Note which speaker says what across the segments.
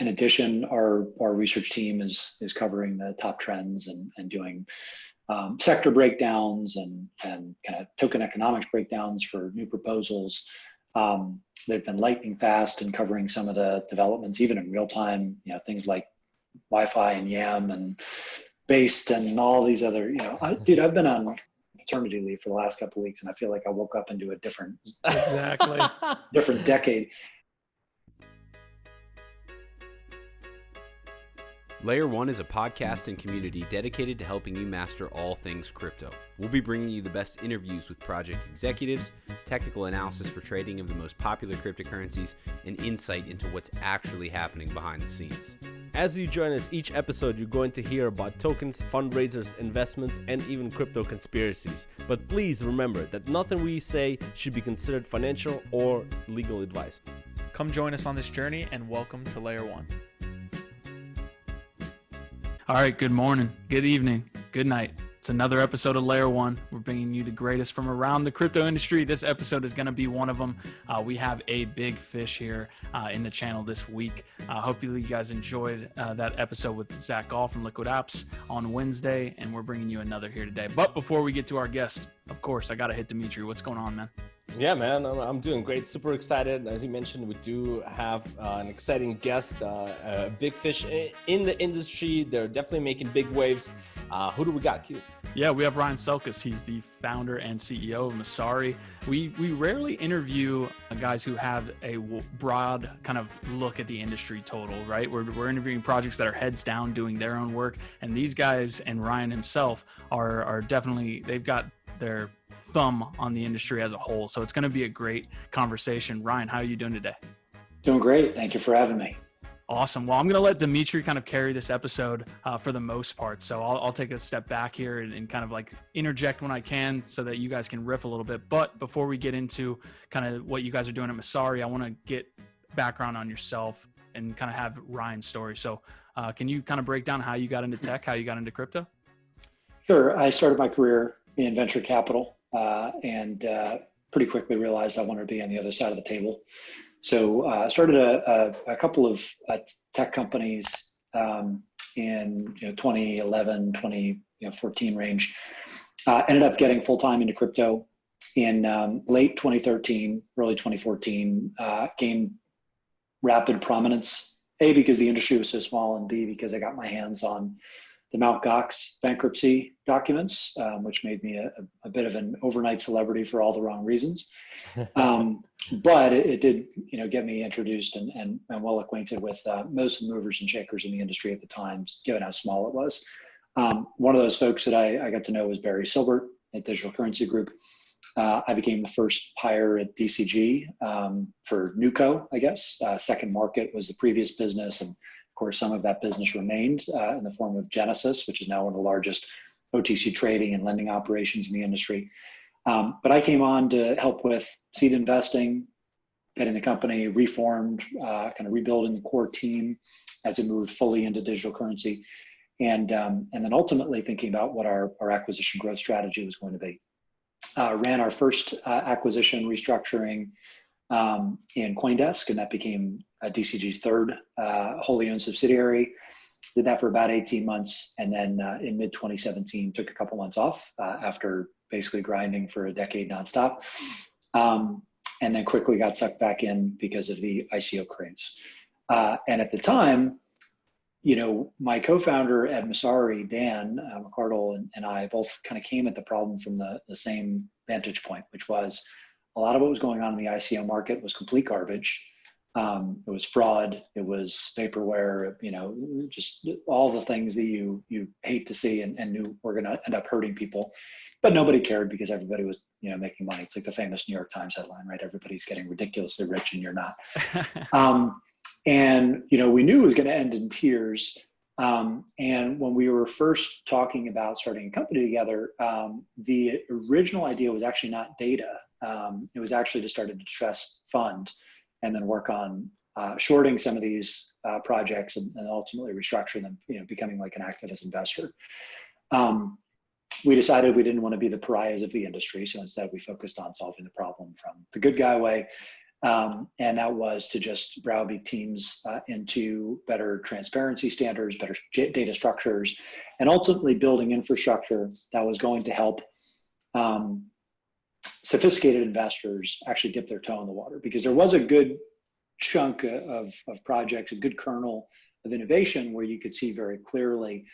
Speaker 1: In addition, our research team is covering the top trends and doing sector breakdowns and kind of token economics breakdowns for new proposals. They've been lightning fast in covering some of the developments, even in real time, things like Wi-Fi and YAM and Based and all these other, I've been on paternity leave for the last couple of weeks, and I feel like I woke up into a different decade.
Speaker 2: Layer 1 is a podcast and community dedicated to helping you master all things crypto. We'll be bringing you the best interviews with project executives, technical analysis for trading of the most popular cryptocurrencies, and insight into what's actually happening behind the scenes.
Speaker 3: As you join us each episode, you're going to hear about tokens, fundraisers, investments, and even crypto conspiracies. But please remember that nothing we say should be considered financial or legal advice.
Speaker 4: Come join us on this journey, and welcome to Layer 1.
Speaker 5: All right, good morning, good evening, good night. It's another episode of Layer 1. We're bringing you the greatest from around the crypto industry. This episode is going to be one of them. We have a big fish here in the channel this week. Hopefully you guys enjoyed that episode with Zach Gall from Liquid Apps on Wednesday, and we're bringing you another here today. But before we get to our guest, of course, I got to hit Dimitri. What's going on, man?
Speaker 3: Yeah, man, I'm doing great. Super excited. As you mentioned, we do have an exciting guest, a big fish in the industry. They're definitely making big waves. Who do we got, Q?
Speaker 5: Yeah, we have Ryan Selkis. He's the founder and CEO of Messari. We rarely interview guys who have a broad kind of look at the industry total, right? We're interviewing projects that are heads down doing their own work. And these guys and Ryan himself are definitely, they've got their thumb on the industry as a whole. So it's going to be a great conversation. Ryan, how are you doing today?
Speaker 1: Doing great. Thank you for having me.
Speaker 5: Awesome. Well, I'm going to let Dimitri kind of carry this episode for the most part. So I'll take a step back here and kind of like interject when I can so that you guys can riff a little bit. But before we get into kind of what you guys are doing at Messari, I want to get background on yourself and kind of have Ryan's story. So can you kind of break down how you got into tech, how you got into crypto?
Speaker 1: Sure. I started my career in venture capital and pretty quickly realized I wanted to be on the other side of the table. So I started a couple of tech companies in 2011, 2014 range. Ended up getting full-time into crypto in late 2013, early 2014. Gained rapid prominence, A, because the industry was so small, and B, because I got my hands on the Mt. Gox bankruptcy documents, which made me a bit of an overnight celebrity for all the wrong reasons. But it did, get me introduced and well acquainted with most of the movers and shakers in the industry at the time, given how small it was. One of those folks that I got to know was Barry Silbert at Digital Currency Group. I became the first hire at DCG for Newco, I guess. Second Market was the previous business, and of course, some of that business remained in the form of Genesis, which is now one of the largest OTC trading and lending operations in the industry. But I came on to help with seed investing, getting the company reformed, kind of rebuilding the core team as it moved fully into digital currency, and then ultimately thinking about what our acquisition growth strategy was going to be. Ran our first acquisition restructuring in CoinDesk, and that became DCG's third wholly owned subsidiary. Did that for about 18 months, and then in mid 2017 took a couple months off after basically grinding for a decade nonstop, and then quickly got sucked back in because of the ICO craze. And at the time, my co-founder at Messari, Dan McCardle, and I both kind of came at the problem from the same vantage point, which was a lot of what was going on in the ICO market was complete garbage. It was fraud, it was vaporware, just all the things that you hate to see and knew were going to end up hurting people. But nobody cared because everybody was, making money. It's like the famous New York Times headline, right? Everybody's getting ridiculously rich and you're not. And, we knew it was going to end in tears. And when we were first talking about starting a company together, the original idea was actually not data. It was actually to start a distressed fund and then work on shorting some of these projects and ultimately restructure them, becoming like an activist investor. We decided we didn't want to be the pariahs of the industry. So instead we focused on solving the problem from the good guy way. And that was to just browbeat teams into better transparency standards, better data structures, and ultimately building infrastructure that was going to help sophisticated investors actually dip their toe in the water, because there was a good chunk of projects, a good kernel of innovation where you could see very clearly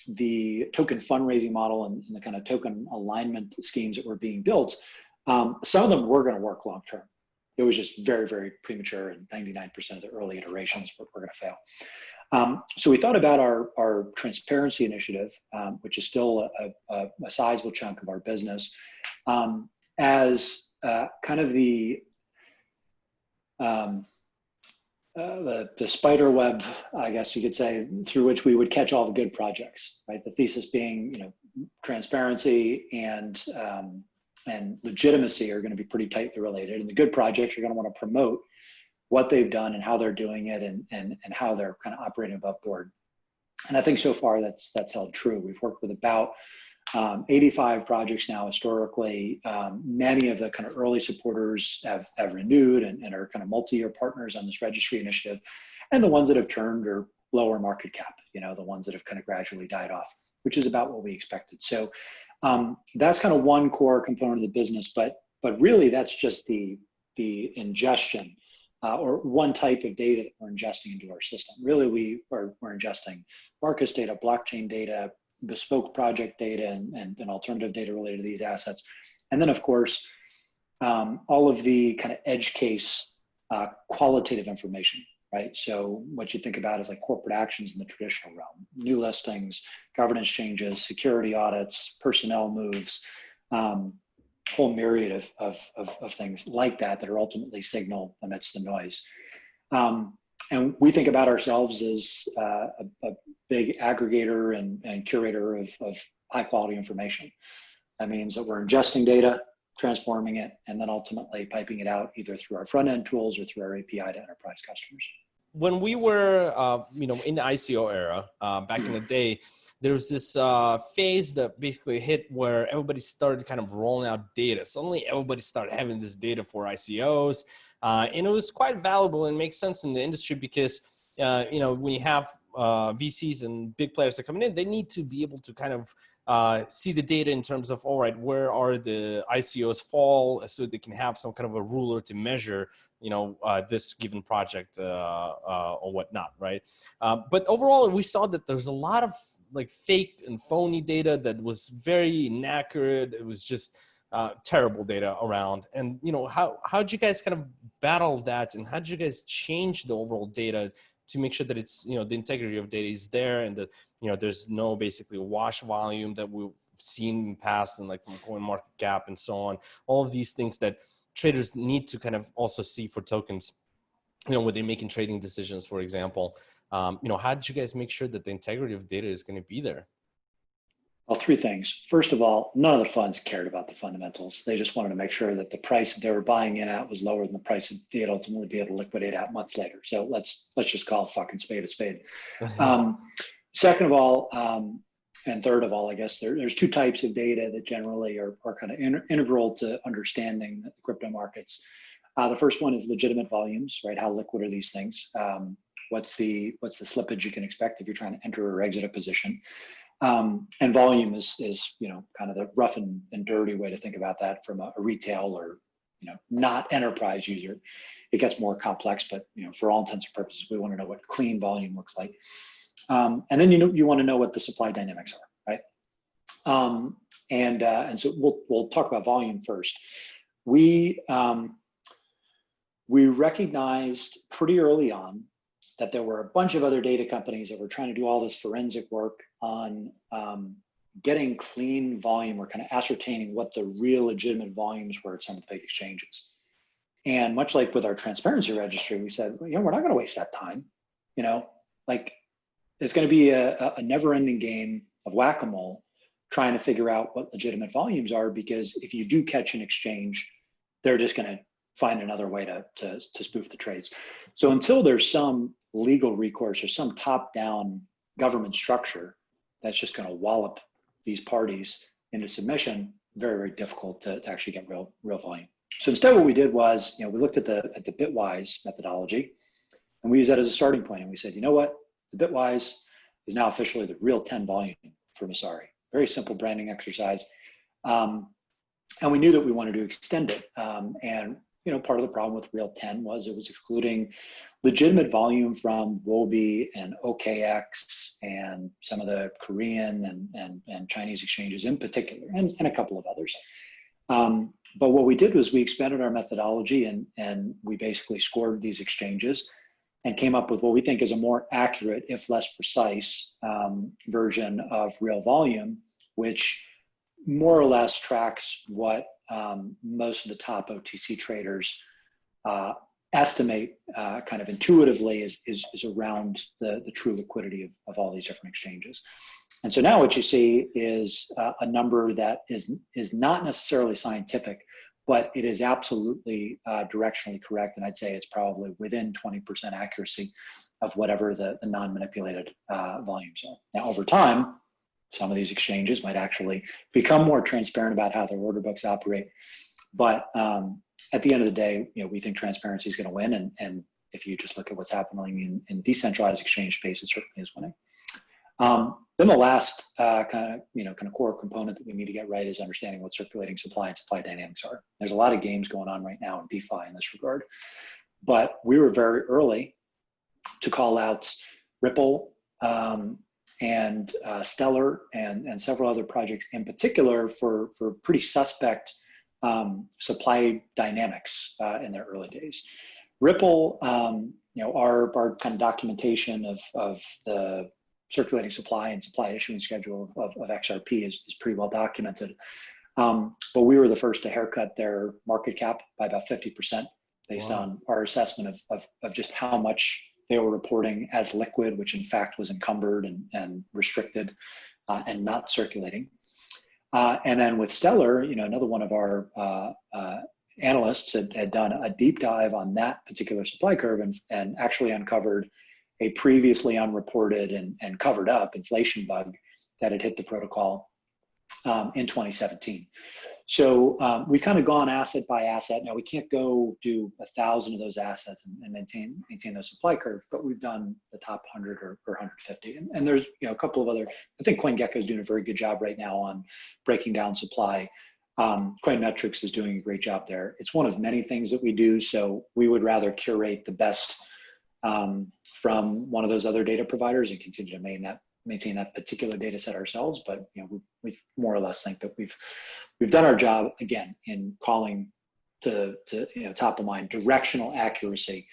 Speaker 1: the token fundraising model and the kind of token alignment schemes that were being built. Some of them were going to work long term. It was just very, very premature, and 99% of the early iterations were going to fail. So we thought about our transparency initiative, which is still a sizable chunk of our business, as kind of the spider web, I guess you could say, through which we would catch all the good projects, right? The thesis being, transparency and legitimacy are going to be pretty tightly related, and the good projects are going to want to promote what they've done and how they're doing it, and how they're kind of operating above board. And I think so far that's held true. We've worked with about 85 projects now historically. Many of the kind of early supporters have renewed and are kind of multi-year partners on this registry initiative. And the ones that have turned are lower market cap, the ones that have kind of gradually died off, which is about what we expected. So that's kind of one core component of the business, but really that's just the ingestion or one type of data that we're ingesting into our system. Really, we're ingesting Marcus data, blockchain data, bespoke project data, and alternative data related to these assets. And then, of course, all of the kind of edge case qualitative information, right? So what you think about is like corporate actions in the traditional realm, new listings, governance changes, security audits, personnel moves, whole myriad of things like that are ultimately signal amidst the noise. And we think about ourselves as a big aggregator and curator of high quality information. That means that we're ingesting data, transforming it, and then ultimately piping it out either through our front end tools or through our API to enterprise customers.
Speaker 3: When we were, in the ICO era, back in the day, there was this phase that basically hit where everybody started kind of rolling out data. Suddenly everybody started having this data for ICOs. And it was quite valuable and makes sense in the industry because, when you have VCs and big players that are coming in, they need to be able to kind of see the data in terms of, all right, where are the ICOs fall, so they can have some kind of a ruler to measure, this given project or whatnot, right? But overall, we saw that there's a lot of like fake and phony data that was very inaccurate. It was just terrible data around. And, how'd you guys kind of battle that? And how'd you guys change the overall data to make sure that it's, the integrity of data is there and that, there's no basically wash volume that we've seen in the past and like from CoinMarketCap and so on, all of these things that traders need to kind of also see for tokens, when they're making trading decisions, for example. How did you guys make sure that the integrity of data is going to be there?
Speaker 1: Well, three things. First of all, none of the funds cared about the fundamentals. They just wanted to make sure that the price that they were buying in at was lower than the price that they'd ultimately be able to liquidate at months later. So let's just call a fucking spade a spade. Second of all, and third of all, I guess there's two types of data that generally are kind of integral to understanding the crypto markets. The first one is legitimate volumes, right? How liquid are these things? What's the slippage you can expect if you're trying to enter or exit a position? And volume is kind of the rough and dirty way to think about that from a retail or not enterprise user. It gets more complex, but for all intents and purposes, we want to know what clean volume looks like. And then you want to know what the supply dynamics are, right? And so we'll talk about volume first. We recognized pretty early on that there were a bunch of other data companies that were trying to do all this forensic work on getting clean volume or kind of ascertaining what the real legitimate volumes were at some of the big exchanges. And much like with our transparency registry, we said, we're not going to waste that time. It's going to be a never-ending game of whack-a-mole trying to figure out what legitimate volumes are, because if you do catch an exchange, they're just going to find another way to spoof the trades. So until there's some legal recourse or some top-down government structure that's just going to wallop these parties into submission, very, very difficult to actually get real volume. So instead, what we did was, we looked at the Bitwise methodology, and we used that as a starting point. And we said, you know what, the Bitwise is now officially the real 10 volume for Messari. Very simple branding exercise. And we knew that we wanted to extend it. And part of the problem with Real 10 was it was excluding legitimate volume from Wobi and OKX and some of the Korean and Chinese exchanges in particular, and a couple of others. But what we did was we expanded our methodology and we basically scored these exchanges and came up with what we think is a more accurate, if less precise, version of real volume, which more or less tracks what most of the top OTC traders estimate kind of intuitively is around the true liquidity of all these different exchanges. And so now what you see is a number that is not necessarily scientific, but it is absolutely directionally correct. And I'd say it's probably within 20% accuracy of whatever the non-manipulated volumes are. Now, over time, some of these exchanges might actually become more transparent about how their order books operate. But at the end of the day, we think transparency is going to win. And if you just look at what's happening in decentralized exchange space, it certainly is winning. Then the last kind of core component that we need to get right is understanding what circulating supply and supply dynamics are. There's a lot of games going on right now in DeFi in this regard, but we were very early to call out Ripple and Stellar and several other projects in particular for pretty suspect supply dynamics in their early days. Ripple, our kind of documentation of the circulating supply and supply issuing schedule of XRP is pretty well documented. But we were the first to haircut their market cap by about 50% based on our assessment of just how much they were reporting as liquid, which in fact was encumbered and restricted and not circulating. And then with Stellar, another one of our analysts had done a deep dive on that particular supply curve and actually uncovered a previously unreported and covered up inflation bug that had hit the protocol in 2017. So we've kind of gone asset by asset. Now we can't go do 1,000 of those assets and maintain those supply curves, but we've done the top 100 or 150. And there's a couple of other, I think CoinGecko is doing a very good job right now on breaking down supply. Coinmetrics is doing a great job there. It's one of many things that we do. So we would rather curate the best from one of those other data providers and continue to maintain that particular data set ourselves. But we more or less think that we've done our job again in calling to top of mind directional accuracy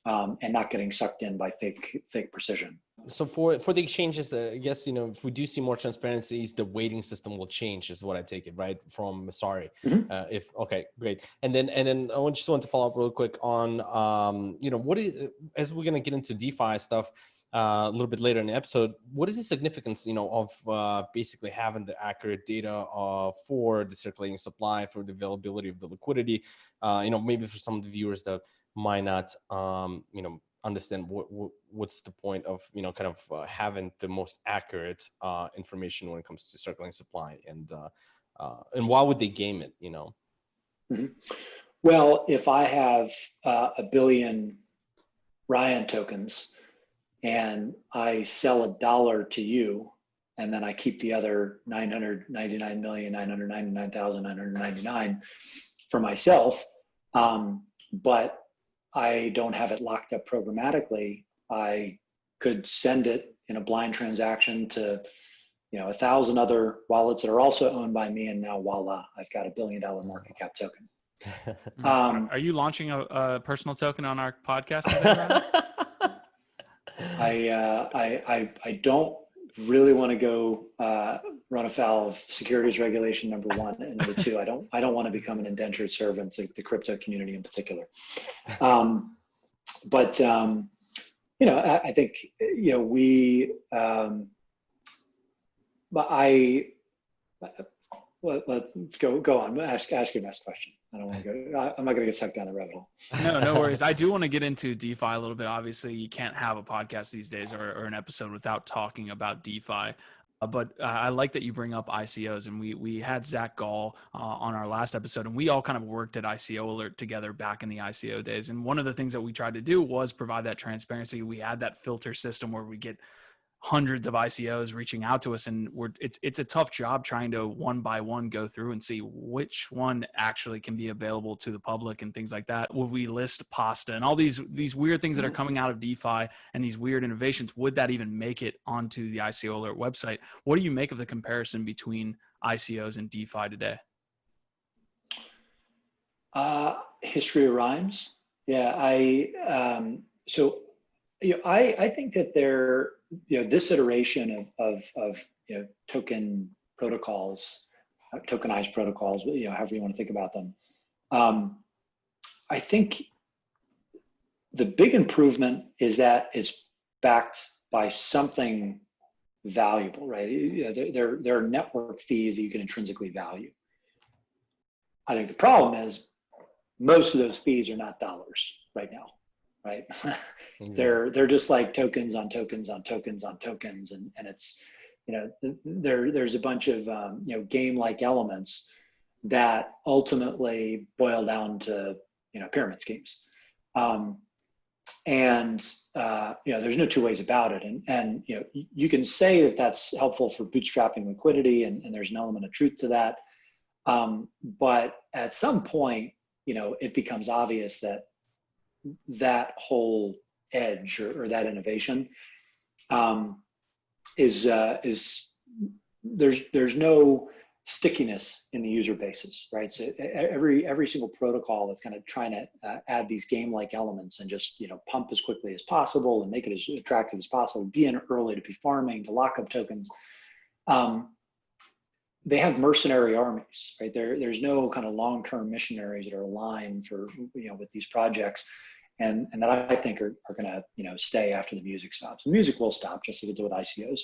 Speaker 1: and not getting sucked in by fake precision.
Speaker 3: So for the exchanges, I guess, if we do see more transparencies, the weighting system will change, is what I take it, right, from Messari. Mm-hmm. Okay, great. And then I just want to follow up real quick on, as we're going to get into DeFi stuff a little bit later in the episode, what is the significance, of basically having the accurate data for the circulating supply, for the availability of the liquidity, maybe for some of the viewers that might not, understand what's the point of having the most accurate information when it comes to circulating supply, and why would they game it?
Speaker 1: Mm-hmm. Well, if I have 1 billion Ryan tokens and I sell $1 to you, and then I keep the other 999,999,999 for myself, but I don't have it locked up programmatically, I could send it in a blind transaction to 1,000 other wallets that are also owned by me, and now voila, I've got $1 billion market cap token.
Speaker 5: Are you launching a personal token on our podcast today,
Speaker 1: I don't really want to go run afoul of securities regulation, number one, and number two, I don't want to become an indentured servant to the crypto community in particular. But I think let's go on. Ask your next question. I don't want to go. I'm not going to get sucked down the rabbit hole.
Speaker 5: No worries. I do want to get into DeFi a little bit. Obviously, you can't have a podcast these days or an episode without talking about DeFi. But I like that you bring up ICOs, and we had Zach Gall on our last episode, and we all kind of worked at ICO Alert together back in the ICO days. And one of the things that we tried to do was provide that transparency. We had that filter system where we get hundreds of ICOs reaching out to us, and it's a tough job trying to one by one go through and see which one actually can be available to the public and things like that. Would we list pasta and all these weird things that are coming out of DeFi and these weird innovations? Would that even make it onto the ICO Alert website? What do you make of the comparison between ICOs and DeFi today?
Speaker 1: History of rhymes. Yeah, I think that this iteration of token protocols, tokenized protocols, however you want to think about them. I think the big improvement is that it's backed by something valuable, right? There are network fees that you can intrinsically value. I think the problem is most of those fees are not dollars right now. Right, they're just like tokens on tokens on tokens on tokens, and it's there's a bunch of game-like elements that ultimately boil down to pyramid schemes, there's no two ways about it, and you can say that that's helpful for bootstrapping liquidity, and there's an element of truth to that, but at some point it becomes obvious that whole edge or that innovation is there's no stickiness in the user bases, right? So every single protocol that's kind of trying to add these game-like elements and just pump as quickly as possible and make it as attractive as possible, be in early to be farming, to lock up tokens. They have mercenary armies, right? There's no kind of long-term missionaries that are aligned for with these projects, and that I think are going to stay after the music stops. The music will stop, just like it did with ICOs.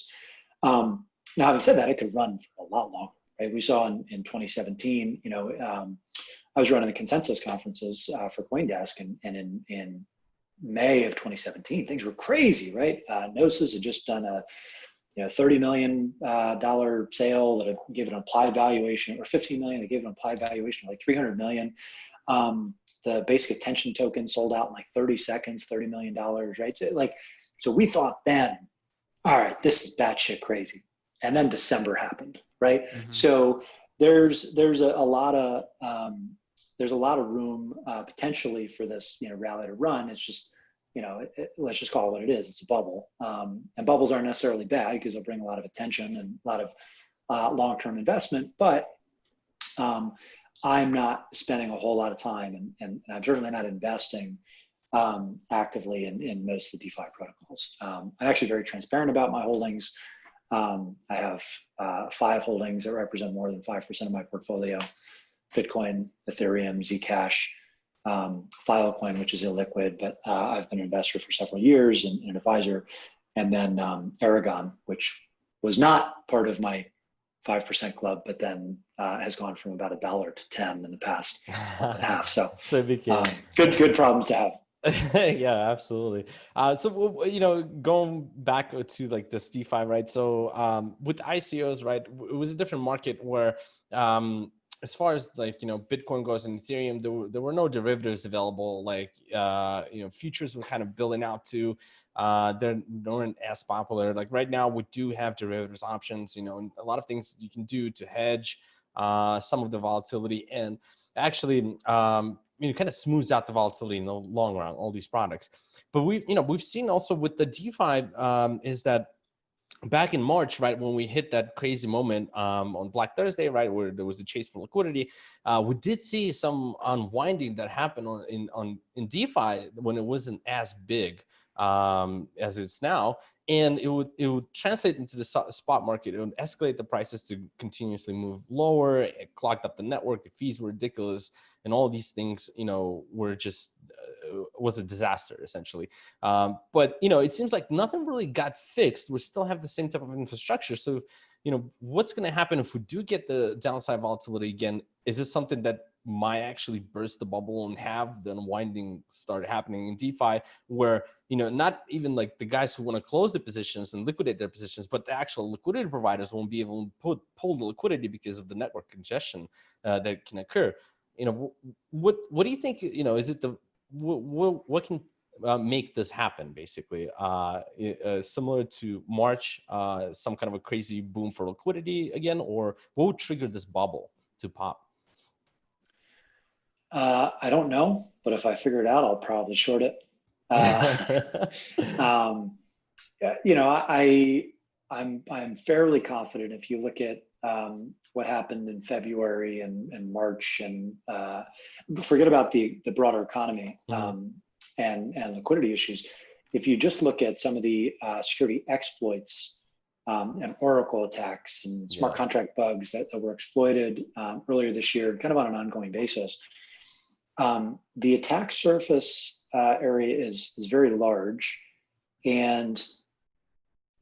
Speaker 1: Now, having said that, it could run for a lot longer, right? We saw in 2017, I was running the consensus conferences for CoinDesk, and in May of 2017, things were crazy, right? Gnosis had just done a $30 million sale that gave it an implied valuation, or $15 million, they gave it an implied valuation of like $300 million. The basic attention token sold out in like 30 seconds, $30 million, right? So we thought then, all right, this is batshit crazy. And then December happened, right? Mm-hmm. So there's a lot of room potentially for this rally to run. It's just let's just call it what it is. It's a bubble, and bubbles aren't necessarily bad because they'll bring a lot of attention and a lot of long-term investment. But I'm not spending a whole lot of time, and I'm certainly not investing actively in most of the DeFi protocols. I'm actually very transparent about my holdings. I have 5 holdings that represent more than 5% of my portfolio: Bitcoin, Ethereum, Zcash, Filecoin, which is illiquid, but I've been an investor for several years and an advisor, and then Aragon, which was not part of my 5% club, but then has gone from about $1 to 10 in the past month and a half. So good problems to have.
Speaker 3: Yeah, absolutely. So going back to like this DeFi, right? So with ICOs, right, it was a different market where as far as Bitcoin goes and Ethereum, there were no derivatives available. Futures were kind of building out to, they weren't as popular. Like right now, we do have derivatives options, and a lot of things you can do to hedge some of the volatility, and actually, kind of smooths out the volatility in the long run, all these products. But we've seen also with the DeFi is that back in March, right, when we hit that crazy moment on Black Thursday, right, where there was a chase for liquidity, we did see some unwinding that happened in DeFi when it wasn't as big as it's now, and it would translate into the spot market. It would escalate the prices to continuously move lower. It clogged up the network. The fees were ridiculous, and all these things, were just was a disaster essentially. But it seems like nothing really got fixed. We still have the same type of infrastructure. So what's going to happen if we do get the downside volatility again? Is this something that might actually burst the bubble and have the unwinding start happening in DeFi, where, not even like the guys who want to close the positions and liquidate their positions, but the actual liquidity providers won't be able to pull the liquidity because of the network congestion that can occur. What do you think? Is it what can make this happen, basically? Similar to March, some kind of a crazy boom for liquidity again, or what would trigger this bubble to pop?
Speaker 1: I don't know, but if I figure it out, I'll probably short it. I'm fairly confident if you look at what happened in February and March, and forget about the broader economy and liquidity issues. If you just look at some of the security exploits and Oracle attacks and smart contract bugs that were exploited earlier this year, kind of on an ongoing basis, the attack surface area is very large, and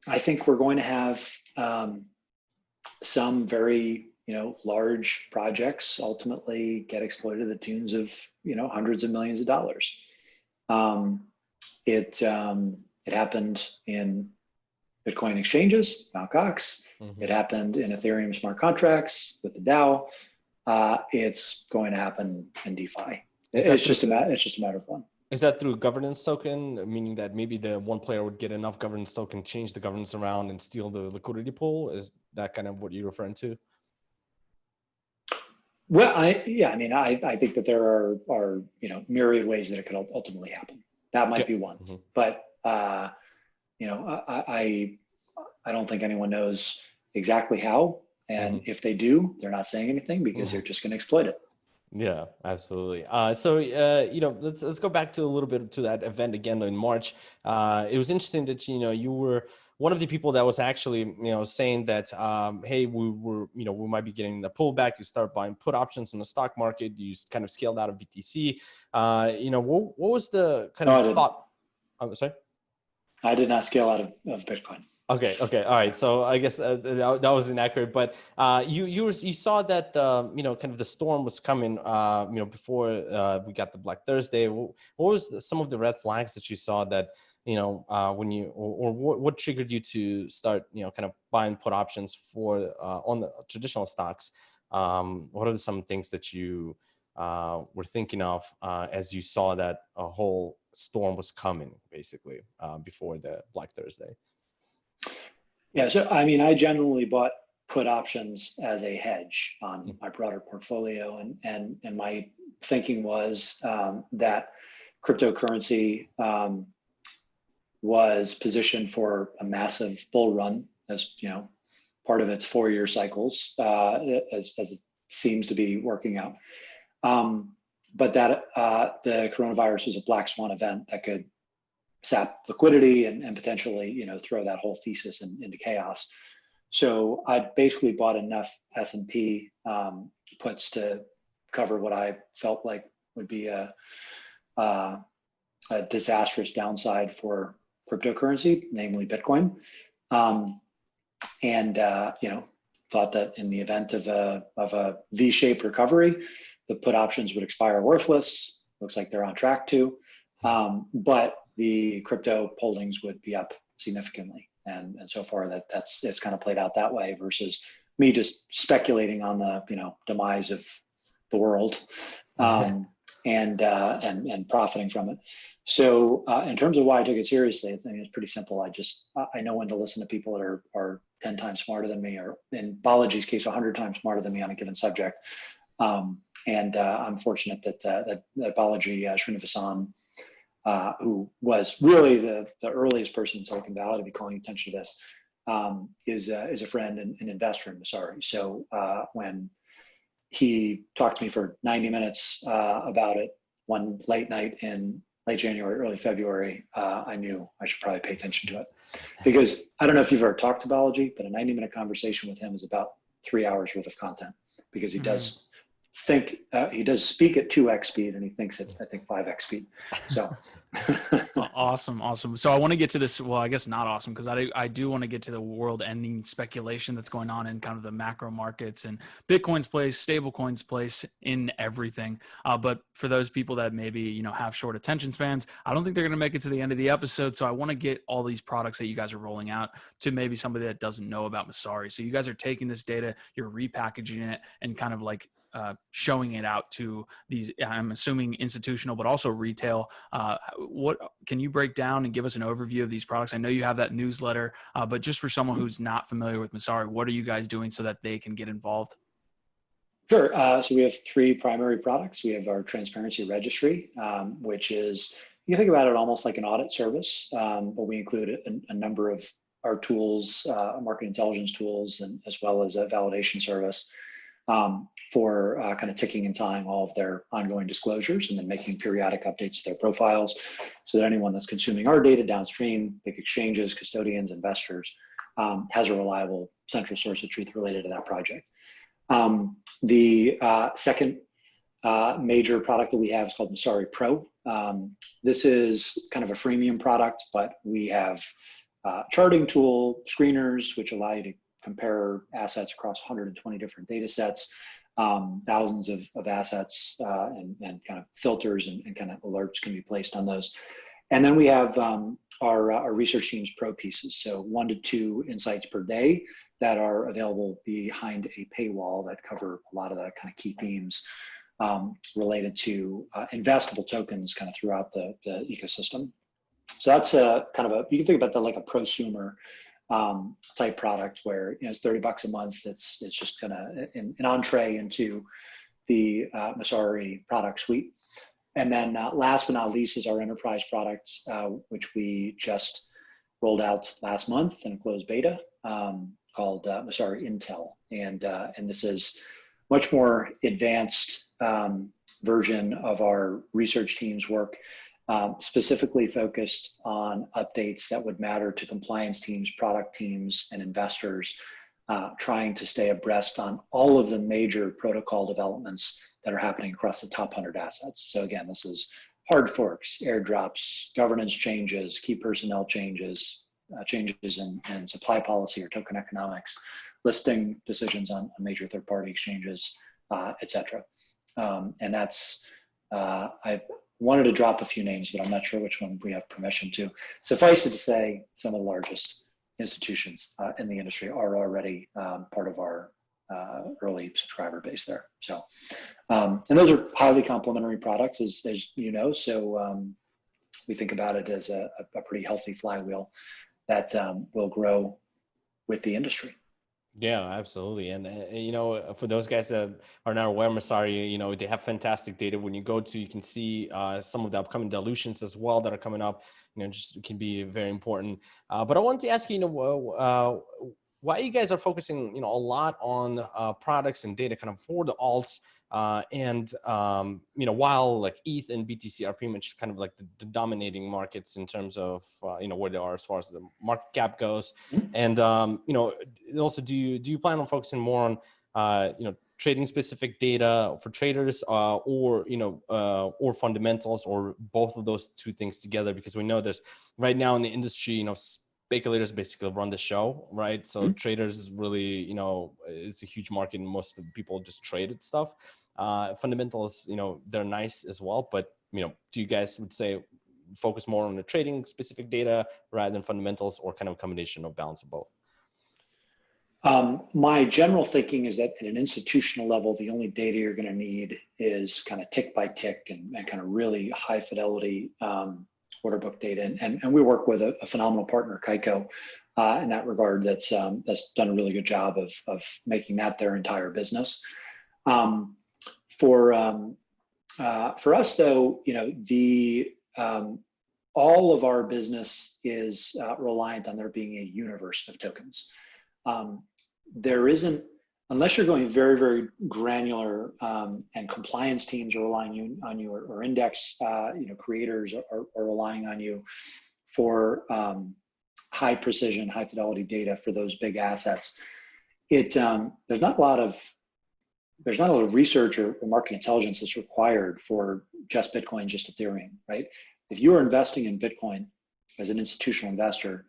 Speaker 1: I think we're going to have some very large projects ultimately get exploited to the tunes of hundreds of millions of dollars. It happened in Bitcoin exchanges, Mt. Gox. It happened in Ethereum smart contracts with the DAO. It's going to happen in DeFi. It's just a matter of when.
Speaker 3: Is that through governance token, meaning that maybe the one player would get enough governance token, change the governance around, and steal the liquidity pool? Is that kind of what you're referring to?
Speaker 1: Well, I think that there are myriad ways that it could ultimately happen. That might be one, but I don't think anyone knows exactly how. And if they do, they're not saying anything because they're just going to exploit it.
Speaker 3: Yeah, absolutely. Let's go back to a little bit to that event again in March. It was interesting that you were one of the people that was actually saying that hey, we might be getting a pullback. You start buying put options on the stock market. You kind of scaled out of BTC. What was the kind of thought? I'm sorry.
Speaker 1: I did not scale out of Bitcoin.
Speaker 3: Okay. All right. So I guess that was inaccurate, but you saw that kind of the storm was coming before we got the Black Thursday. What was some of the red flags that you saw that when you or what triggered you to start kind of buying put options for on the traditional stocks? What are some things that you were thinking of as you saw that a whole storm was coming, basically, before the Black Thursday?
Speaker 1: Yeah, so I generally bought put options as a hedge on my broader portfolio, and my thinking was that cryptocurrency was positioned for a massive bull run, as part of its 4-year cycles, as it seems to be working out. But that the coronavirus was a black swan event that could sap liquidity and potentially, throw that whole thesis into chaos. So I basically bought enough S&P puts to cover what I felt like would be a disastrous downside for cryptocurrency, namely Bitcoin. Thought that in the event of a V-shaped recovery, the put options would expire worthless. Looks like they're on track to, but the crypto holdings would be up significantly. And so far it's kind of played out that way versus me just speculating on the demise of the world and profiting from it. So in terms of why I took it seriously, it's pretty simple. I know when to listen to people that are 10 times smarter than me, or in Balaji's case, 100 times smarter than me on a given subject. I'm fortunate that Balaji Srinivasan, who was really the earliest person in Silicon Valley to be calling attention to this, is a friend and investor in Messari. So when he talked to me for 90 minutes about it one late night in late January, early February, I knew I should probably pay attention to it. Because I don't know if you've ever talked to Balaji, but a 90-minute conversation with him is about 3 hours worth of content, because he does he does speak at 2x speed, and he thinks at, I think, 5x speed. So
Speaker 5: Awesome. So I want to get to this. Well, I guess not awesome, because I do want to get to the world ending speculation that's going on in kind of the macro markets and Bitcoin's place, stable coins place in everything. But for those people that maybe, have short attention spans, I don't think they're going to make it to the end of the episode. So I want to get all these products that you guys are rolling out to maybe somebody that doesn't know about Messari. So you guys are taking this data, you're repackaging it, and kind of like showing it out to these, I'm assuming institutional, but also retail. What can you break down and give us an overview of these products? I know you have that newsletter, but just for someone who's not familiar with Messari, what are you guys doing so that they can get involved?
Speaker 1: Sure. So we have three primary products. We have our transparency registry, which is, you can think about it almost like an audit service, but we include a number of our tools, market intelligence tools, and as well as a validation service for kind of ticking and tying all of their ongoing disclosures, and then making periodic updates to their profiles, so that anyone that's consuming our data downstream, big exchanges, custodians, investors, has a reliable central source of truth related to that project. The second major product that we have is called Messari Pro. This is kind of a freemium product, but we have charting tool, screeners, which allow you to compare assets across 120 different data sets, thousands of assets, and kind of filters and kind of alerts can be placed on those. And then we have our research team's pro pieces, so 1 to 2 insights per day that are available behind a paywall that cover a lot of the kind of key themes related to investable tokens kind of throughout the ecosystem. So that's you can think about that like a prosumer type product where it's $30 a month. It's just kind of an entree into the Messari product suite. And then last but not least is our enterprise products, which we just rolled out last month in a closed beta, called Messari Intel. And this is much more advanced version of our research team's work, specifically focused on updates that would matter to compliance teams, product teams, and investors, trying to stay abreast on all of the major protocol developments that are happening across the top 100 assets. So again, this is hard forks, airdrops, governance changes, key personnel changes, changes in supply policy or token economics, listing decisions on major third-party exchanges, et cetera. And that's, I wanted to drop a few names, but I'm not sure which one we have permission to. Suffice it to say, some of the largest institutions in the industry are already part of our early subscriber base there. So, and those are highly complementary products, as you know. So we think about it as a pretty healthy flywheel that will grow with the industry.
Speaker 3: Yeah, absolutely. And, for those guys that are not aware, Messari, they have fantastic data. When you go to, you can see some of the upcoming dilutions as well that are coming up, just can be very important. But I wanted to ask you, why you guys are focusing, a lot on products and data kind of for the alts, while like ETH and BTC are pretty much kind of like the dominating markets in terms of, where they are as far as the market cap goes. And, also do you plan on focusing more on, trading specific data for traders, or fundamentals, or both of those two things together? Because we know there's right now in the industry, speculators basically run the show, right? So traders really, it's a huge market and most of the people just traded stuff. Fundamentals, they're nice as well, but, do you guys would say focus more on the trading specific data rather than fundamentals, or kind of a combination of balance of both?
Speaker 1: My general thinking is that at an institutional level, the only data you're going to need is kind of tick by tick and kind of really high fidelity order book data. And we work with a phenomenal partner, Kaiko, in that regard, that's done a really good job of making that their entire business. For us though, all of our business is reliant on there being a universe of tokens. There isn't, unless you're going very, very granular, and compliance teams are relying on you, or index, creators are relying on you for high precision, high fidelity data for those big assets. There's not a lot of there's not a lot of research or market intelligence that's required for just Bitcoin, just Ethereum, right? If you are investing in Bitcoin as an institutional investor,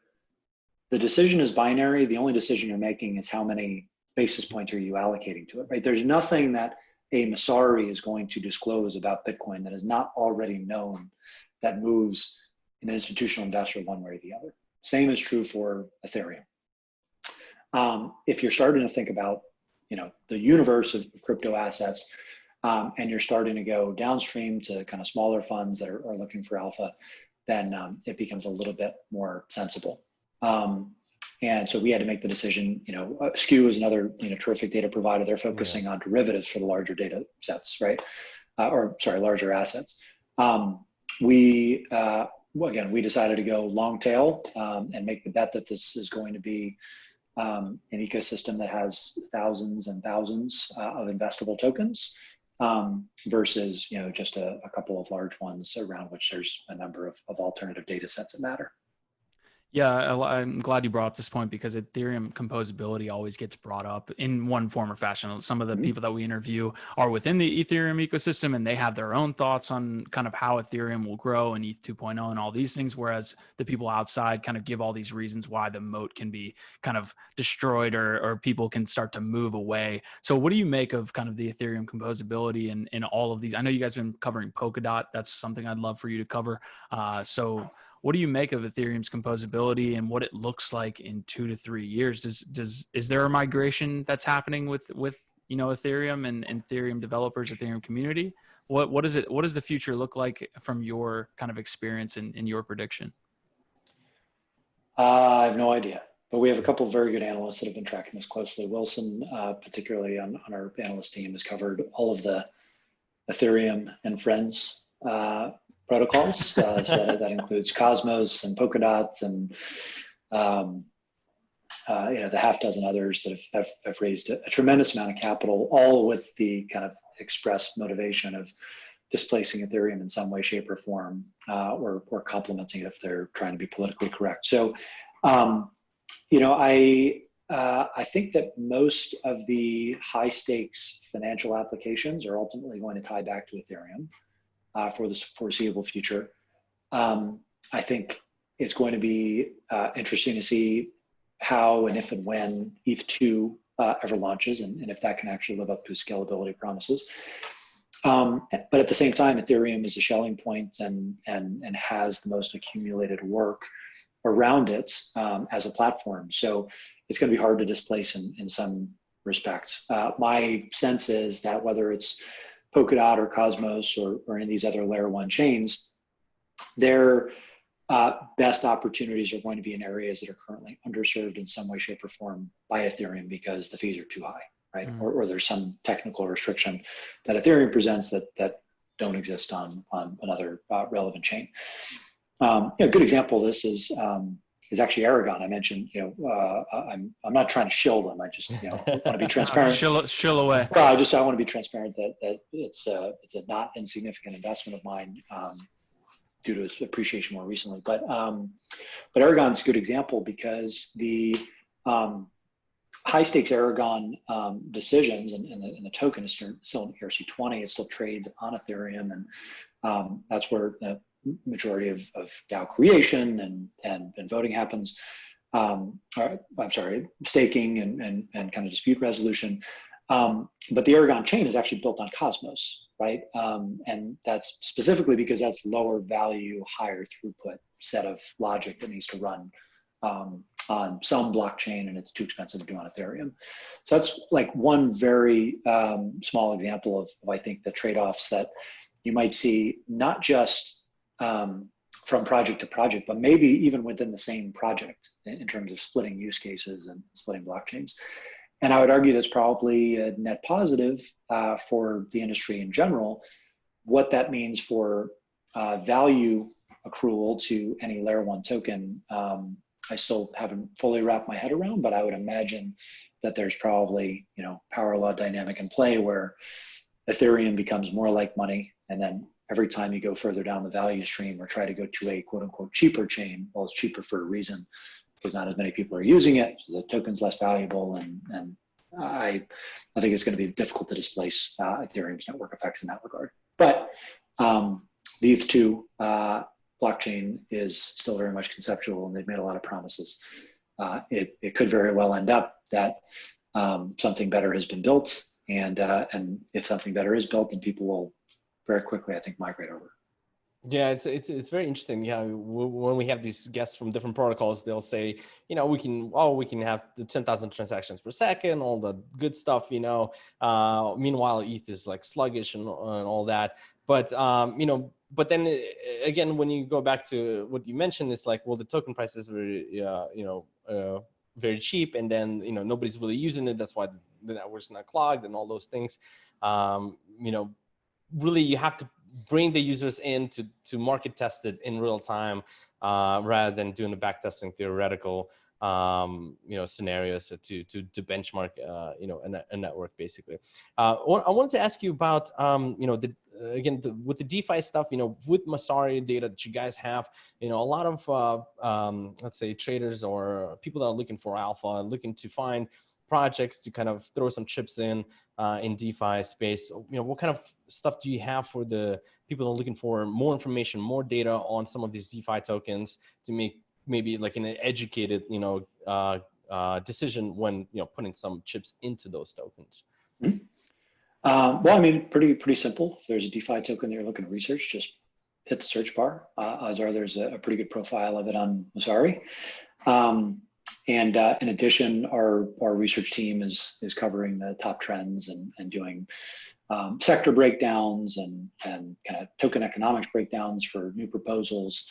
Speaker 1: the decision is binary. The only decision you're making is how many basis points are you allocating to it, right? There's nothing that a Messari is going to disclose about Bitcoin that is not already known that moves an institutional investor one way or the other. Same is true for Ethereum. If you're starting to think about, the universe of crypto assets, and you're starting to go downstream to kind of smaller funds that are looking for alpha, then it becomes a little bit more sensible. And so we had to make the decision, Skew is another, terrific data provider. They're focusing on derivatives for the larger data sets, right? Larger assets. We decided to go long tail and make the bet that this is going to be an ecosystem that has thousands and thousands of investable tokens versus, just a couple of large ones around which there's a number of alternative data sets that matter.
Speaker 5: Yeah, I'm glad you brought up this point because Ethereum composability always gets brought up in one form or fashion. Some of the people that we interview are within the Ethereum ecosystem and they have their own thoughts on kind of how Ethereum will grow and ETH 2.0 and all these things, whereas the people outside kind of give all these reasons why the moat can be kind of destroyed or people can start to move away. So what do you make of kind of the Ethereum composability and all of these? I know you guys have been covering Polkadot. That's something I'd love for you to cover. So what do you make of Ethereum's composability and what it looks like in 2 to 3 years? Is there a migration that's happening with Ethereum and Ethereum developers, Ethereum community? What does the future look like from your kind of experience in your prediction?
Speaker 1: I have no idea, but we have a couple of very good analysts that have been tracking this closely. Wilson, particularly on our analyst team, has covered all of the Ethereum and Friends protocols. So that includes Cosmos and Polkadot and the half dozen others that have raised a tremendous amount of capital, all with the kind of express motivation of displacing Ethereum in some way, shape, or form, or complementing it if they're trying to be politically correct. So, I think that most of the high stakes financial applications are ultimately going to tie back to Ethereum for the foreseeable future. I think it's going to be interesting to see how and if and when ETH2 ever launches and if that can actually live up to its scalability promises. But at the same time, Ethereum is a Schelling point and has the most accumulated work around it as a platform. So it's going to be hard to displace in some respects. My sense is that whether it's Polkadot or Cosmos or any of these other layer one chains, their best opportunities are going to be in areas that are currently underserved in some way, shape, or form by Ethereum because the fees are too high, right? Or there's some technical restriction that Ethereum presents that don't exist on another relevant chain. A good example of this is actually Aragon. I mentioned, I'm not trying to shill them. I just, want to be transparent.
Speaker 5: Shill away.
Speaker 1: Well, I want to be transparent that it's a not insignificant investment of mine due to its appreciation more recently. But Aragon's a good example because the high stakes Aragon decisions and the token is still in ERC20. It still trades on Ethereum, and that's where the majority of DAO creation and voting happens. Staking and kind of dispute resolution. But the Aragon chain is actually built on Cosmos, right? And that's specifically because that's lower value, higher throughput set of logic that needs to run on some blockchain, and it's too expensive to do on Ethereum. So that's like one very small example of I think the trade-offs that you might see, not just from project to project, but maybe even within the same project in terms of splitting use cases and splitting blockchains. And I would argue that's probably a net positive for the industry in general. What that means for value accrual to any layer one token, I still haven't fully wrapped my head around, but I would imagine that there's probably, power law dynamic in play where Ethereum becomes more like money, and then every time you go further down the value stream or try to go to a quote unquote cheaper chain, well, it's cheaper for a reason because not as many people are using it, so the token's less valuable, and I think it's going to be difficult to displace Ethereum's network effects in that regard. But the ETH2 blockchain is still very much conceptual, and they've made a lot of promises. It could very well end up that something better has been built, and if something better is built, then people will very quickly, I think, migrate over.
Speaker 3: Yeah, it's very interesting. Yeah, when we have these guests from different protocols, they'll say, we can have the 10,000 transactions per second, all the good stuff. Meanwhile, ETH is like sluggish and all that. But but then again, when you go back to what you mentioned, it's like, well, the token price is very very cheap, and then nobody's really using it. That's why the network's not clogged and all those things. Really, you have to bring the users in to market test it in real time, rather than doing the back testing theoretical scenarios to benchmark a network basically. I wanted to ask you about with the DeFi stuff, with Messari data that you guys have, a lot of let's say traders or people that are looking for alpha, looking to find projects to kind of throw some chips in DeFi space. What kind of stuff do you have for the people that are looking for more information, more data on some of these DeFi tokens to make maybe like an educated, decision when, putting some chips into those tokens?
Speaker 1: Mm-hmm. Well, I mean, pretty simple. If there's a DeFi token that you're looking to research, just hit the search bar. There's a pretty good profile of it on Messari. And in addition, our research team is covering the top trends and doing sector breakdowns and kind of token economics breakdowns for new proposals.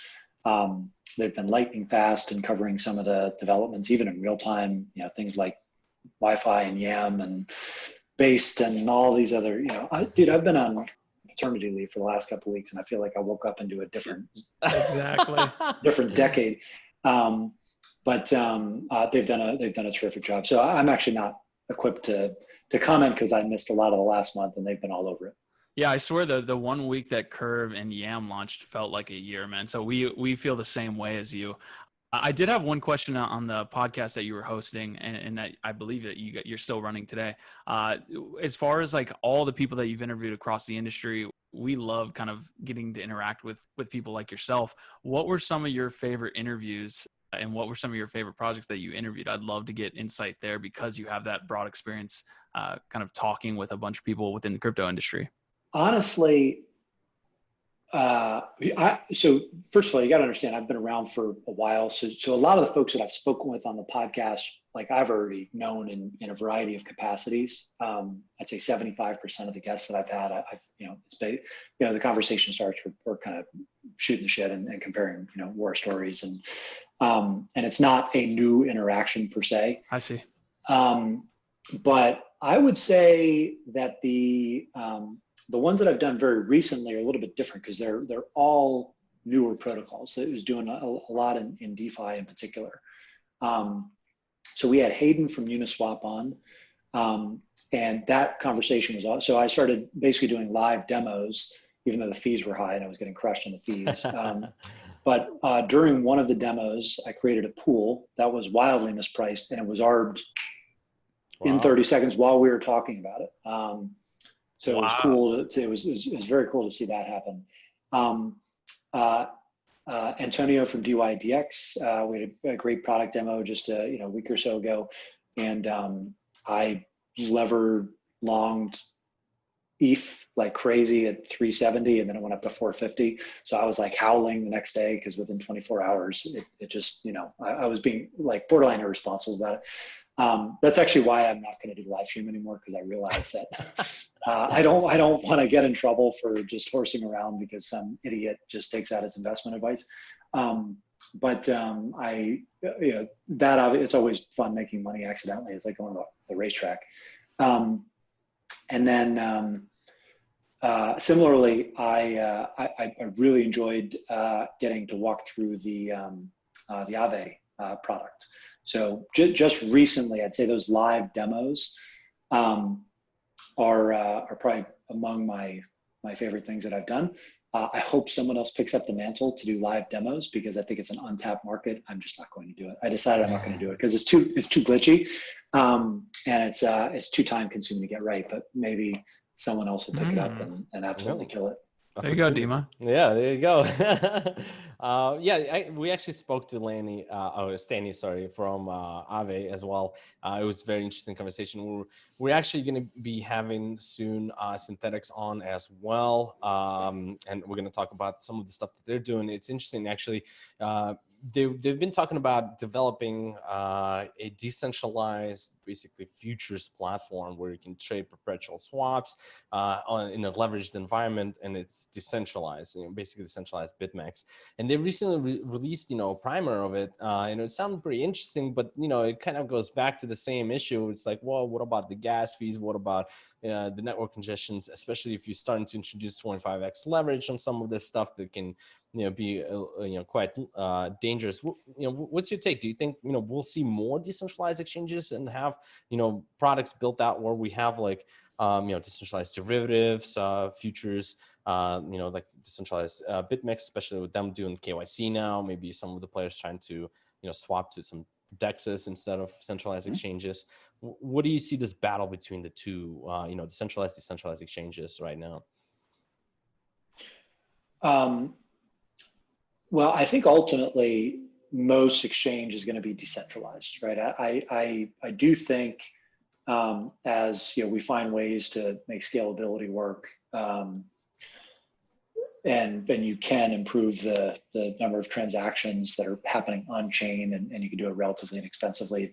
Speaker 1: They've been lightning fast in covering some of the developments, even in real time. Things like Wi-Fi and YAM and Based and all these other. I've been on paternity leave for the last couple of weeks, and I feel like I woke up into a different different decade. But they've done a terrific job. So I'm actually not equipped to comment because I missed a lot of the last month, and they've been all over it.
Speaker 5: Yeah, I swear the 1 week that Curve and YAM launched felt like a year, man. So we feel the same way as you. I did have one question on the podcast that you were hosting, and that I believe that you're still running today. As far as like all the people that you've interviewed across the industry, we love kind of getting to interact with people like yourself. What were some of your favorite interviews, and what were some of your favorite projects that you interviewed? I'd love to get insight there because you have that broad experience, kind of talking with a bunch of people within the crypto industry.
Speaker 1: Honestly, so first of all, you got to understand, I've been around for a while. So a lot of the folks that I've spoken with on the podcast, like I've already known in a variety of capacities. I'd say 75% of the guests that I've had, the conversation starts, we're kind of shooting the shit and comparing, war stories and it's not a new interaction per se.
Speaker 5: I see.
Speaker 1: But I would say that the ones that I've done very recently are a little bit different because they're all newer protocols. It was doing a lot in DeFi in particular. So we had Hayden from Uniswap on, and that conversation was awesome. So I started basically doing live demos, even though the fees were high and I was getting crushed on the fees. But during one of the demos, I created a pool that was wildly mispriced, and it was arbed in 30 seconds while we were talking about it. So it was cool. It was very cool to see that happen. Antonio from DYDX, we had a great product demo just a week or so ago, and I lever longed ETH like crazy at 370, and then it went up to 450. So I was like howling the next day because within 24 hours, it just I was being like borderline irresponsible about it. That's actually why I'm not going to do the live stream anymore, because I realized that I don't want to get in trouble for just horsing around because some idiot just takes out his investment advice. It's always fun making money accidentally. It's like going to the racetrack. And then similarly, I really enjoyed getting to walk through the Aave product. So just recently, I'd say those live demos are probably among my favorite things that I've done. I hope someone else picks up the mantle to do live demos because I think it's an untapped market. I'm just not going to do it. I decided I'm not going to do it because it's too glitchy, and it's too time consuming to get right. But maybe someone else will pick it up and absolutely kill it.
Speaker 5: There you go, Dima.
Speaker 3: Yeah, there you go. We actually spoke to Stani, sorry, from Aave as well. It was a very interesting conversation. We're actually going to be having soon Synthetics on as well, and we're going to talk about some of the stuff that they're doing. It's interesting, actually. They've been talking about developing a decentralized, basically futures platform where you can trade perpetual swaps in a leveraged environment, and it's decentralized, basically decentralized BitMEX. And they recently released, a primer of it, and it sounded pretty interesting, but it kind of goes back to the same issue. It's like, well, what about the gas fees? What about the network congestions, especially if you're starting to introduce 25x leverage on some of this stuff that can be quite dangerous. What's your take? Do you think we'll see more decentralized exchanges and have products built out where we have like decentralized derivatives, futures, like decentralized BitMEX, especially with them doing KYC now? Maybe some of the players trying to swap to some DEXs instead of centralized exchanges. What do you see this battle between the two, decentralized exchanges right now?
Speaker 1: Well, I think ultimately most exchange is going to be decentralized, right? I do think as we find ways to make scalability work, and you can improve the number of transactions that are happening on chain, and you can do it relatively inexpensively.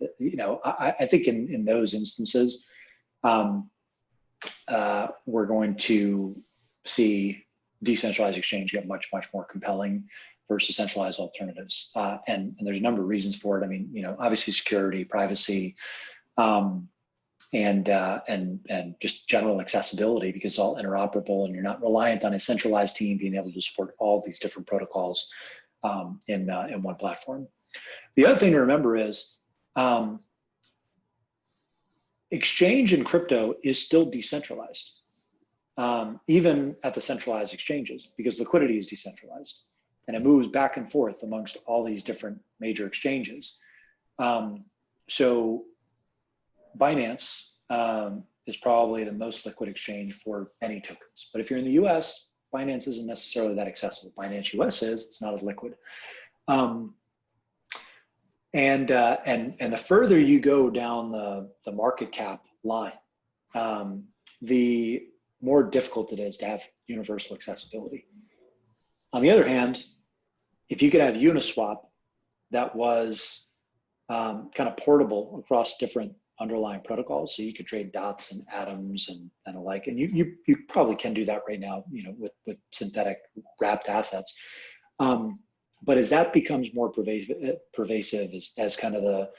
Speaker 1: I think in those instances, we're going to see decentralized exchange get much more compelling versus centralized alternatives, and there's a number of reasons for it. I mean, obviously security, privacy, and just general accessibility, because it's all interoperable and you're not reliant on a centralized team being able to support all these different protocols in one platform. The other thing to remember is exchange in crypto is still decentralized, even at the centralized exchanges, because liquidity is decentralized and it moves back and forth amongst all these different major exchanges. So Binance is probably the most liquid exchange for any tokens. But if you're in the US, Binance isn't necessarily that accessible. Binance US is, it's not as liquid. And the further you go down the market cap line, the more difficult it is to have universal accessibility. On the other hand, if you could have Uniswap that was kind of portable across different underlying protocols, so you could trade dots and atoms and the like, and you probably can do that right now, with synthetic wrapped assets. But as that becomes more pervasive as kind of the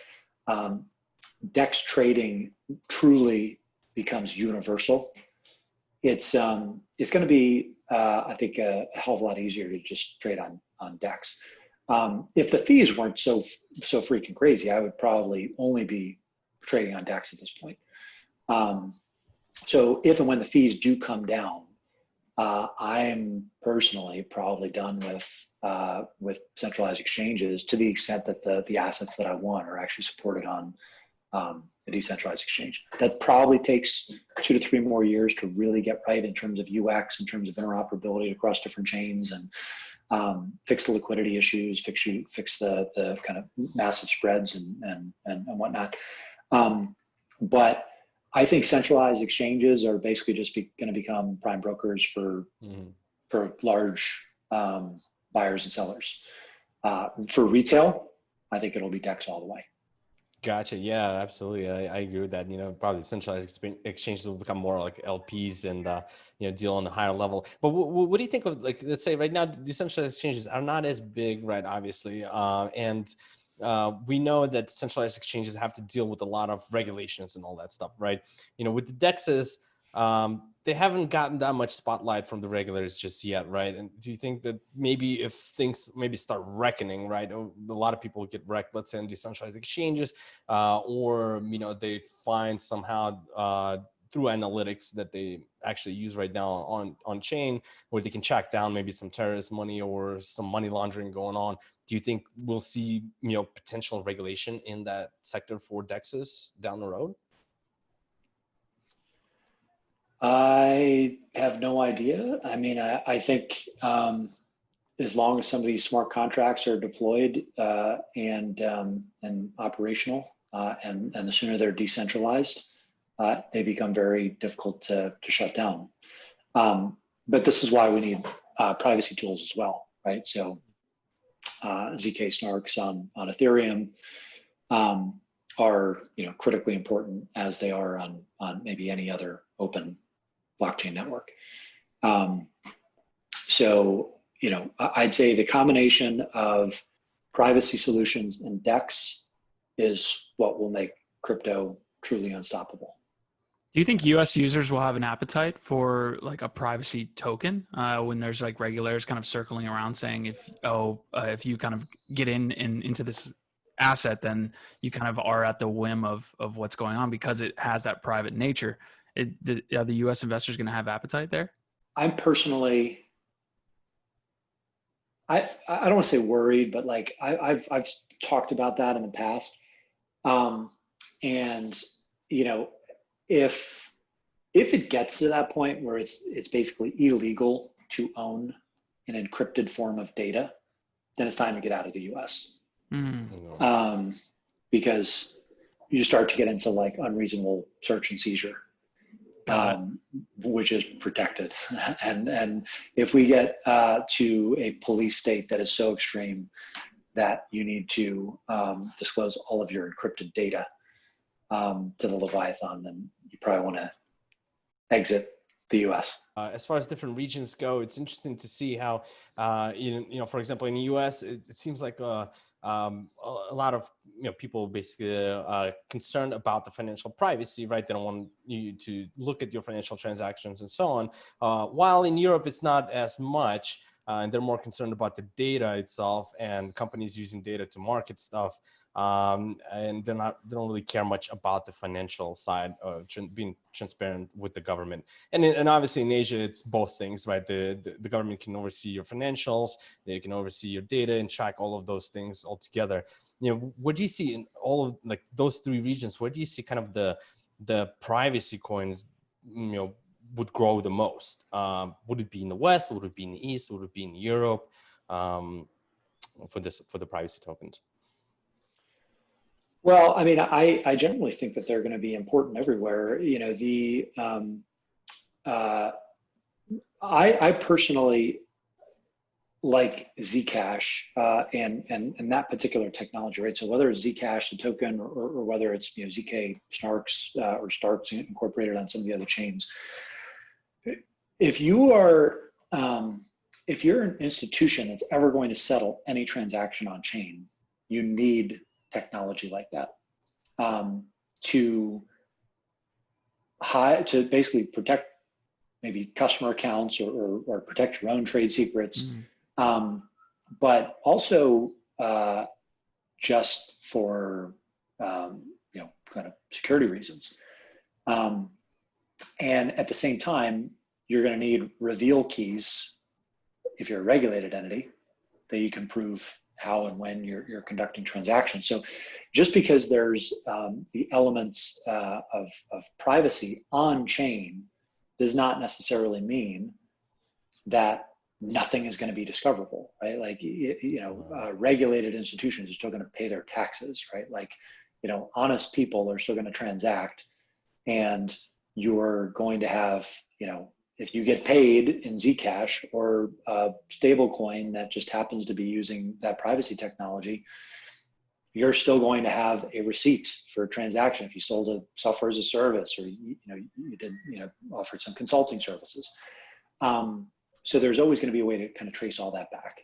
Speaker 1: DEX trading truly becomes universal, it's going to be I think a hell of a lot easier to just trade on DEX. If the fees weren't so freaking crazy, I would probably only be trading on DEX at this point. So if and when the fees do come down, I'm personally probably done with centralized exchanges, to the extent that the assets that I want are actually supported on a decentralized exchange. That probably takes 2 to 3 more years to really get right in terms of UX, in terms of interoperability across different chains, and fix the liquidity issues, fix the kind of massive spreads and whatnot. But I think centralized exchanges are basically just going to become prime brokers for large buyers and sellers. For retail, I think it'll be DEX all the way.
Speaker 3: Gotcha. Yeah, absolutely. I agree with that. Probably centralized exchanges will become more like LPs and deal on a higher level. But what do you think of, like, let's say right now, decentralized exchanges are not as big, right? Obviously, and we know that centralized exchanges have to deal with a lot of regulations and all that stuff, right? With the DEXs, they haven't gotten that much spotlight from the regulators just yet, right? And do you think that maybe if things maybe start reckoning, right, a lot of people get wrecked, let's say in decentralized exchanges, or they find somehow through analytics that they actually use right now on chain, where they can track down maybe some terrorist money or some money laundering going on. Do you think we'll see, potential regulation in that sector for DEXs down the road?
Speaker 1: I have no idea. I mean, I think as long as some of these smart contracts are deployed and operational, and the sooner they're decentralized, they become very difficult to shut down. But this is why we need privacy tools as well, right? So ZK snarks on Ethereum are critically important, as they are on maybe any other open blockchain network. So I'd say the combination of privacy solutions and DEX is what will make crypto truly unstoppable.
Speaker 5: Do you think US users will have an appetite for like a privacy token when there's like regulators kind of circling around saying if you kind of get into this asset, then you kind of are at the whim of what's going on because it has that private nature? Are the US investors going to have appetite there?
Speaker 1: I'm personally, I don't want to say worried, but like I've talked about that in the past. And if it gets to that point where it's basically illegal to own an encrypted form of data, then it's time to get out of the US. Because you start to get into like unreasonable search and seizure, which is protected. And if we get to a police state that is so extreme that you need to disclose all of your encrypted data to the Leviathan, then you probably want to exit the US.
Speaker 3: As far as different regions go, it's interesting to see how, for example, in the US, it seems like a lot of people basically concerned about the financial privacy, right? They don't want you to look at your financial transactions and so on. While in Europe, it's not as much, and they're more concerned about the data itself and companies using data to market stuff. And they don't really care much about the financial side of being transparent with the government. And obviously in Asia, it's both things, right? The government can oversee your financials, they can oversee your data and track all of those things all together. What do you see in all of like those three regions? Where do you see kind of the privacy coins, would grow the most? Would it be in the West? Would it be in the East? Would it be in Europe for the privacy tokens?
Speaker 1: Well, I mean, I generally think that they're going to be important everywhere. I personally like Zcash and that particular technology, right? So whether it's Zcash, the token, or whether it's ZK snarks or Starks incorporated on some of the other chains, if you're an institution that's ever going to settle any transaction on chain, you need technology like that to basically protect maybe customer accounts or protect your own trade secrets, but also just for kind of security reasons. And at the same time, you're going to need reveal keys if you're a regulated entity that you can prove how and when you're conducting transactions. So just because there's the elements of privacy on chain does not necessarily mean that nothing is going to be discoverable, right? Like, regulated institutions are still going to pay their taxes, right? Like, honest people are still going to transact, and you're going to have, if you get paid in Zcash or a stable coin that just happens to be using that privacy technology, you're still going to have a receipt for a transaction if you sold a software as a service, or you did offered some consulting services. So there's always going to be a way to kind of trace all that back.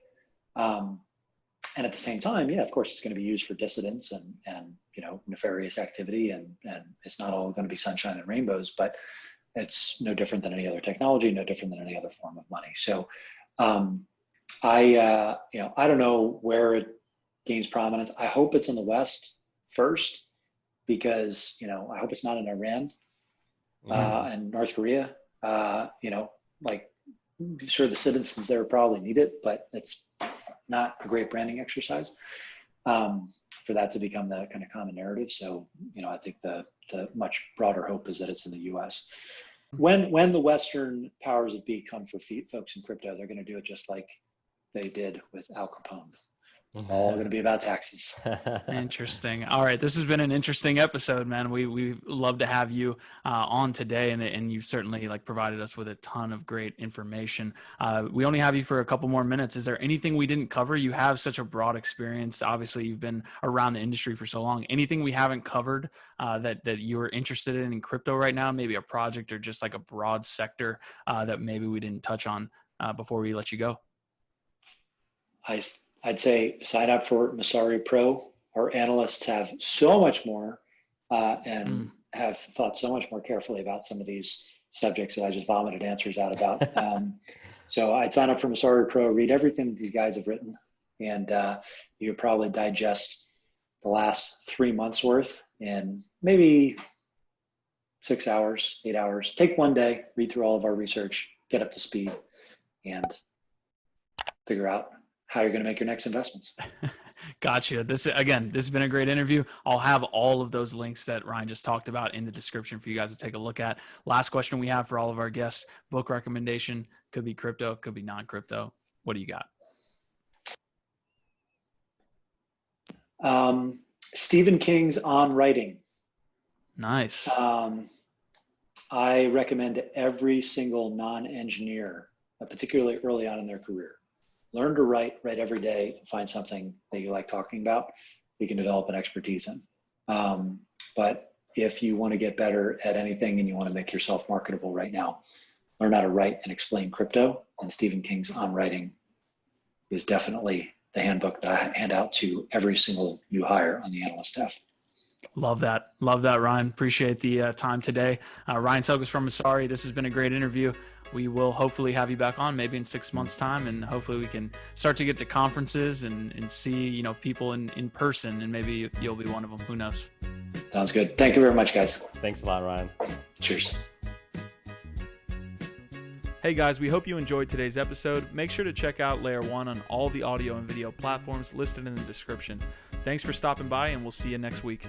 Speaker 1: And at the same time, of course, it's going to be used for dissidents and nefarious activity, and it's not all going to be sunshine and rainbows, but it's no different than any other technology, no different than any other form of money. So I don't know where it gains prominence. I hope it's in the West first, because I hope it's not in Iran. and North Korea. Like, sure, the citizens there probably need it, but it's not a great branding exercise for that to become the kind of common narrative. So, I think the much broader hope is that it's in the US. When the Western powers that be come for folks in crypto, they're going to do it just like they did with Al Capone. All going to be about taxes.
Speaker 5: Interesting. All right. This has been an interesting episode, man. We love to have you on today, and you've certainly provided us with a ton of great information. We only have you for a couple more minutes. Is there anything we didn't cover? You have such a broad experience. Obviously, you've been around the industry for so long. Anything we haven't covered that you're interested in crypto right now? Maybe a project or just like a broad sector that maybe we didn't touch on before we let you go?
Speaker 1: I'd say sign up for Messari Pro. Our analysts have so much more and have thought so much more carefully about some of these subjects that I just vomited answers out about. So I'd sign up for Messari Pro, read everything that these guys have written, and you could probably digest the last 3 months worth in maybe 6 hours, 8 hours. Take one day, read through all of our research, get up to speed, and figure out how you're going to make your next investments.
Speaker 5: Gotcha. This has been a great interview. I'll have all of those links that Ryan just talked about in the description for you guys to take a look at. Last question we have for all of our guests: book recommendation. Could be crypto, could be non-crypto. What do you got?
Speaker 1: Stephen King's On Writing.
Speaker 5: Nice.
Speaker 1: I recommend every single non-engineer, particularly early on in their career, learn to write every day, and find something that you like talking about, you can develop an expertise in. But if you want to get better at anything and you want to make yourself marketable right now, learn how to write and explain crypto. And Stephen King's On Writing is definitely the handbook that I hand out to every single new hire on the analyst staff.
Speaker 5: Love that, Ryan. Appreciate the time today. Ryan Selkis from Messari. This has been a great interview. We will hopefully have you back on maybe in 6 months' time, and hopefully we can start to get to conferences and see people in person, and maybe you'll be one of them. Who knows?
Speaker 1: Sounds good. Thank you very much, guys.
Speaker 3: Thanks a lot, Ryan.
Speaker 1: Cheers.
Speaker 4: Hey guys, we hope you enjoyed today's episode. Make sure to check out Layer 1 on all the audio and video platforms listed in the description. Thanks for stopping by, and we'll see you next week.